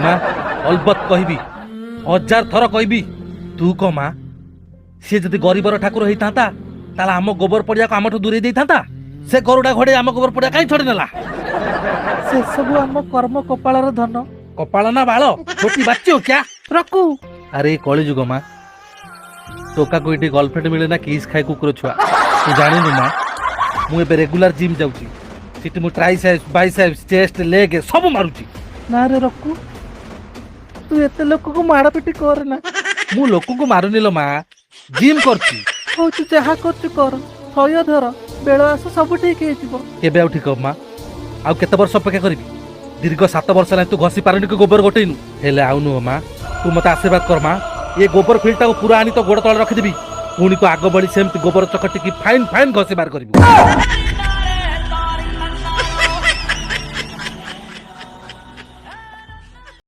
माँ अलबत कहबी 1000 थर कहबी तू कह माँ सी जदि गरीबर ठाकुर होता ताला आम गोबर पड़िया को आमठू दूरे देता से गरुड़ा घोड़े आम गोबर पड़िया कहीं छड़ी नेला से सब आम कर्म कपालर धन कपाल ना बाल छोटी बच्ची हो क्या रखू अरे कली जुग माँ टोका को ये गर्लफ्रेंड मिले ना किस खाए कुकुर छुआ तू जानी माँ मुझे रेगुलर जिम जाऊँगी सीटी मु ट्राइसेप्स बाइसेप्स चेस्ट लेग सब मारुची ना रे रखू तू एते लोक को माड़ पिटी कर ना मु लोक को मारुनी लो माँ जिम करची हो तू जहा करछु कर थय धर बेଳ आस सब ठीक हे जिवो केबे आउ ठीक माँ आउ केते वर्ष अपेक्षा करबी दीर्घ 7 वर्ष ना तू घसी पारनी को गोबर गोटेनु हेले आउनु माँ तू मते आशीर्वाद कर माँ ये गोबर फिल्टा को पूरा आनी तो गोड़ तले रखि देबी पुणी को आग बड़ी सेमती गोबर चकटी की फाइन फाइन घसी बार करबी